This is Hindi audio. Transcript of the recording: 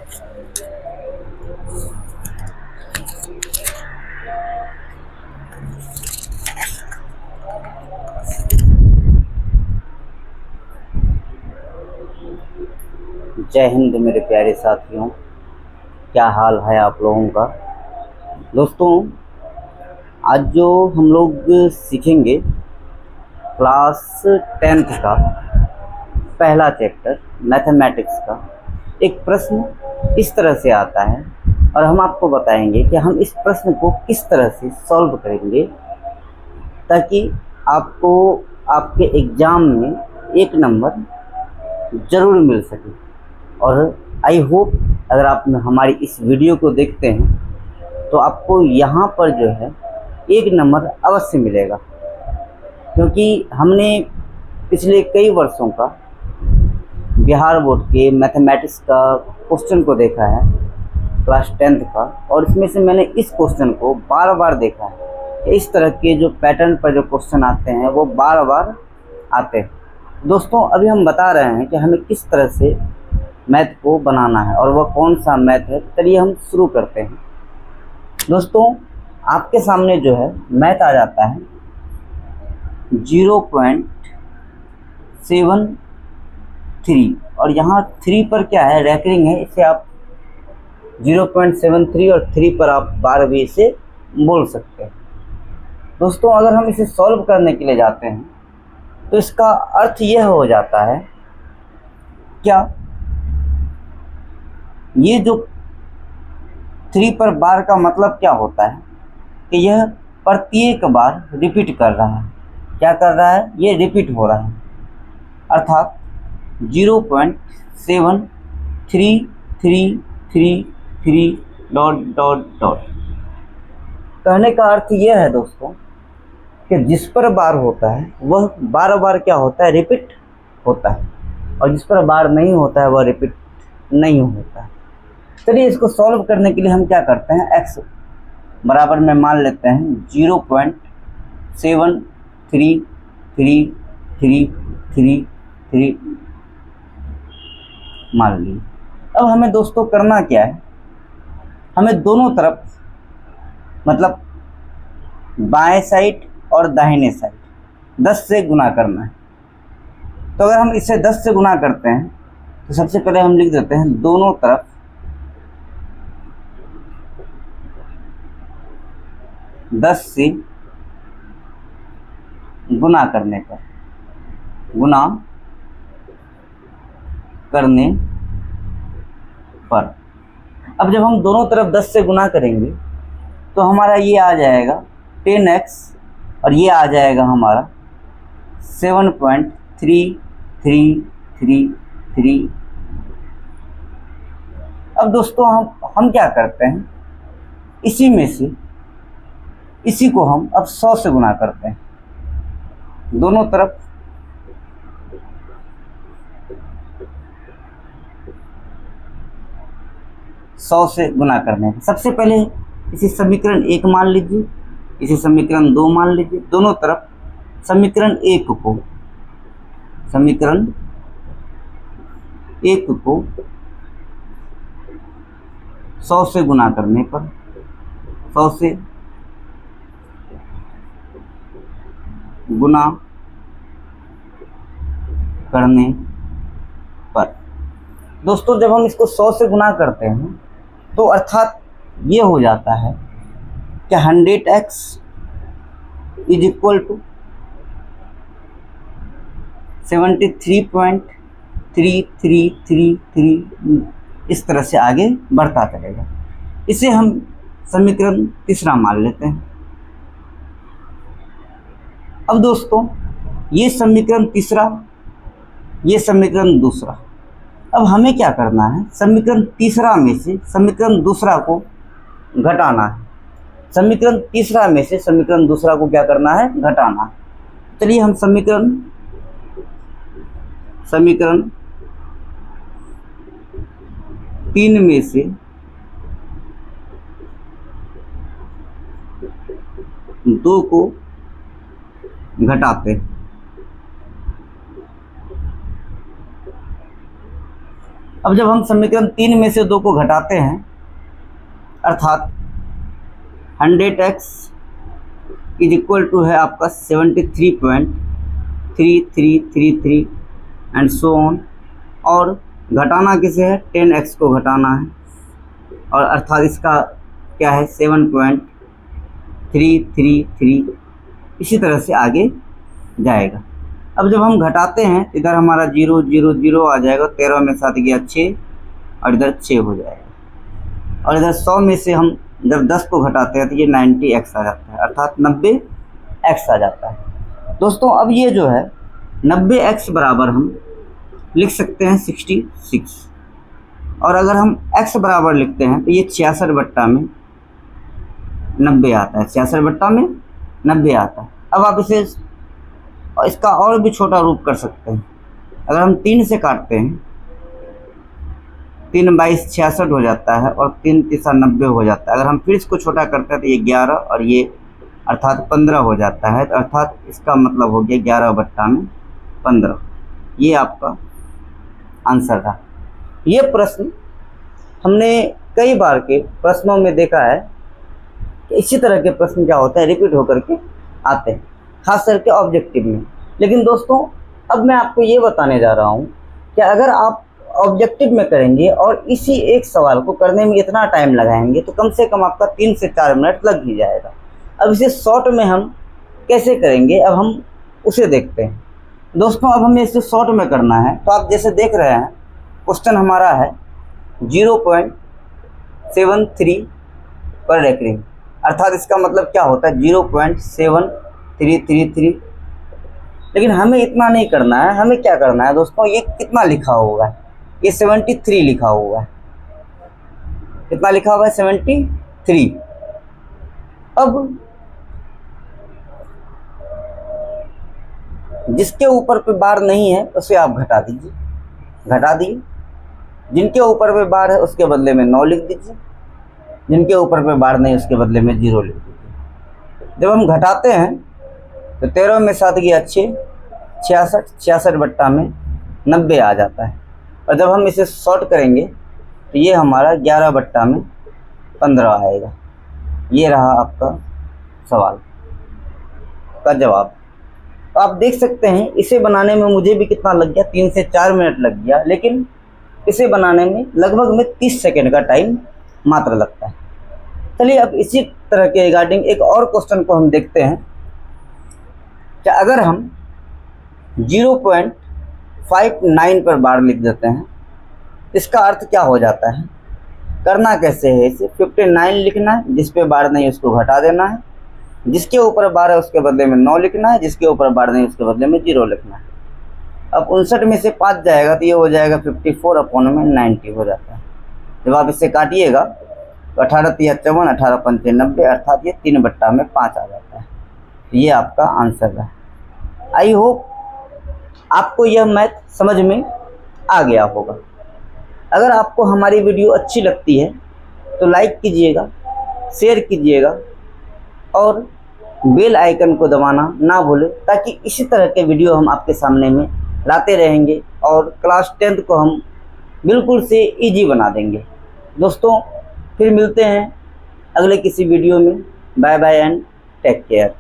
जय हिंद मेरे प्यारे साथियों, क्या हाल है आप लोगों का। दोस्तों, आज जो हम लोग सीखेंगे क्लास 10th का पहला चैप्टर मैथमेटिक्स का एक प्रश्न इस तरह से आता है और हम आपको बताएंगे कि हम इस प्रश्न को किस तरह से सॉल्व करेंगे ताकि आपको आपके एग्ज़ाम में एक नंबर ज़रूर मिल सके। और आई होप अगर आप हमारी इस वीडियो को देखते हैं तो आपको यहाँ पर जो है एक नंबर अवश्य मिलेगा, क्योंकि हमने पिछले कई वर्षों का बिहार बोर्ड के मैथमेटिक्स का क्वेश्चन को देखा है क्लास 10th का, और इसमें से मैंने इस क्वेश्चन को बार बार देखा है। इस तरह के जो पैटर्न पर जो क्वेश्चन आते हैं वो बार बार आते हैं। दोस्तों, अभी हम बता रहे हैं कि हमें किस तरह से मैथ को बनाना है और वह कौन सा मैथ है। चलिए हम शुरू करते हैं। दोस्तों, आपके सामने जो है मैथ आ जाता है 0.73 और यहाँ 3 पर क्या है, रैकरिंग है। इसे आप 0.73 और 3 पर आप बार भी इसे बोल सकते हैं। दोस्तों, अगर हम इसे सॉल्व करने के लिए जाते हैं तो इसका अर्थ यह हो जाता है, क्या ये जो 3 पर बार का मतलब क्या होता है कि यह प्रत्येक बार रिपीट कर रहा है। क्या कर रहा है? ये रिपीट हो रहा है, अर्थात 0.7333 डॉट डॉट डॉट। कहने का अर्थ यह है दोस्तों कि जिस पर बार होता है वह बार बार क्या होता है, रिपीट होता है, और जिस पर बार नहीं होता है वह रिपीट नहीं होता है। चलिए इसको सॉल्व करने के लिए हम क्या करते हैं, x बराबर में मान लेते हैं 0.733333 मान लीजिए। अब हमें दोस्तों करना क्या है, हमें दोनों तरफ मतलब बाएं साइड और दाहिने साइड 10 से गुना करना है। तो अगर हम इसे 10 से गुना करते हैं तो सबसे पहले हम लिख देते हैं दोनों तरफ 10 से गुना करने पर अब जब हम दोनों तरफ 10 से गुना करेंगे तो हमारा ये आ जाएगा 10x और ये आ जाएगा हमारा 7.3333। अब दोस्तों हम क्या करते हैं, इसी में से इसी को हम अब 100 से गुना करते हैं। दोनों तरफ 100 से गुना करने हैं। सबसे पहले इसे समीकरण 1 मान लीजिए, इसे समीकरण 2 मान लीजिए। दोनों तरफ समीकरण 1 को 100 से गुना करने पर 100 से गुना करने पर दोस्तों जब हम इसको 100 से गुना करते हैं तो अर्थात ये हो जाता है कि 100x इज इक्वल टू 73.3333। इस तरह से आगे बढ़ता चलेगा। इसे हम समीकरण तीसरा मान लेते हैं। अब दोस्तों ये समीकरण तीसरा, ये समीकरण दूसरा। अब हमें क्या करना है, समीकरण तीसरा में से समीकरण दूसरा को घटाना है। समीकरण तीसरा में से समीकरण दूसरा को क्या करना है, घटाना है। चलिए हम समीकरण 3 में से 2 को घटाते हैं। अब जब हम समीकरण 3 में से 2 को घटाते हैं, अर्थात 100x इज इक्वल टू है आपका 73.3333 एंड सो ऑन, और घटाना किसे है, 10x को घटाना है, और अर्थात इसका क्या है 7.333, इसी तरह से आगे जाएगा। अब जब हम घटाते हैं इधर हमारा 0 0 0 आ जाएगा, 13 में 7 गया 6 और इधर 6 हो जाएगा, और इधर 100 में से हम जब 10 को घटाते हैं तो ये 90x आ जाता है, अर्थात 90x आ जाता है। दोस्तों अब ये जो है 90x बराबर हम लिख सकते हैं 66, और अगर हम x बराबर लिखते हैं तो ये 66 बट्टा में 90 आता है, 66 बट्टा में 90 आता है। अब आप इसे इसका और भी छोटा रूप कर सकते हैं। अगर हम 3 से काटते हैं, 3 22 66 हो जाता है और 3 3 90 हो जाता है। अगर हम फिर इसको छोटा करते हैं तो ये 11 और ये अर्थात 15 हो जाता है, तो अर्थात इसका मतलब हो गया 11 बट्टा में 15। ये आपका आंसर था। ये प्रश्न हमने कई बार के प्रश्नों में देखा है कि इसी तरह के प्रश्न क्या होता है, रिपीट होकर के आते हैं, खास करके ऑब्जेक्टिव में। लेकिन दोस्तों अब मैं आपको ये बताने जा रहा हूँ कि अगर आप ऑब्जेक्टिव में करेंगे और इसी एक सवाल को करने में इतना टाइम लगाएंगे तो कम से कम आपका 3 से 4 मिनट लग ही जाएगा। अब इसे शॉर्ट में हम कैसे करेंगे, अब हम उसे देखते हैं। दोस्तों अब हमें इसे शॉर्ट में करना है, तो आप जैसे देख रहे हैं क्वेश्चन हमारा है 0.73 पर रेकरिंग, अर्थात इसका मतलब क्या होता है 0.7333। लेकिन हमें इतना नहीं करना है, हमें क्या करना है दोस्तों, ये कितना लिखा होगा, ये 73 लिखा हुआ है। कितना लिखा हुआ है 73। अब जिसके ऊपर पे बार नहीं है उसे आप घटा दीजिए, घटा दिए। जिनके ऊपर पे बार है उसके बदले में 9 लिख दीजिए, जिनके ऊपर पे बार नहीं उसके बदले में 0 लिख दीजिए। जब हम घटाते हैं तो 13 में 7 गया 6, 66, 66 बट्टा में 90 आ जाता है। और जब हम इसे शॉर्ट करेंगे तो ये हमारा 11 बट्टा में 15 आएगा। ये रहा आपका सवाल का जवाब। तो आप देख सकते हैं इसे बनाने में मुझे भी कितना लग गया, 3 से 4 मिनट लग गया, लेकिन इसे बनाने में लगभग में 30 सेकेंड का टाइम मात्र लगता है। चलिए अब इसी तरह के रिगार्डिंग एक और क्वेश्चन को हम देखते हैं कि अगर हम 0.59 पर बार लिख देते हैं, इसका अर्थ क्या हो जाता है, करना कैसे है, इसे 59 लिखना है, जिस पे बार नहीं उसको घटा देना है, जिसके ऊपर बार है उसके बदले में 9 लिखना है, जिसके ऊपर बार नहीं उसके बदले में 0 लिखना है। अब 59 में से 5 जाएगा तो ये हो जाएगा 54 अपॉन में 90 हो जाता है। जब आप इससे काटिएगा तो 18 3 54, 18 5 90, अर्थात ये 3 बट्टा में 5 आ जाता है। तो ये आपका आंसर है। आई होप आपको यह मैथ समझ में आ गया होगा। अगर आपको हमारी वीडियो अच्छी लगती है तो लाइक कीजिएगा, शेयर कीजिएगा और बेल आइकन को दबाना ना भूलें, ताकि इसी तरह के वीडियो हम आपके सामने में लाते रहेंगे और क्लास 10th को हम बिल्कुल से इजी बना देंगे। दोस्तों फिर मिलते हैं अगले किसी वीडियो में। Bye bye and take care.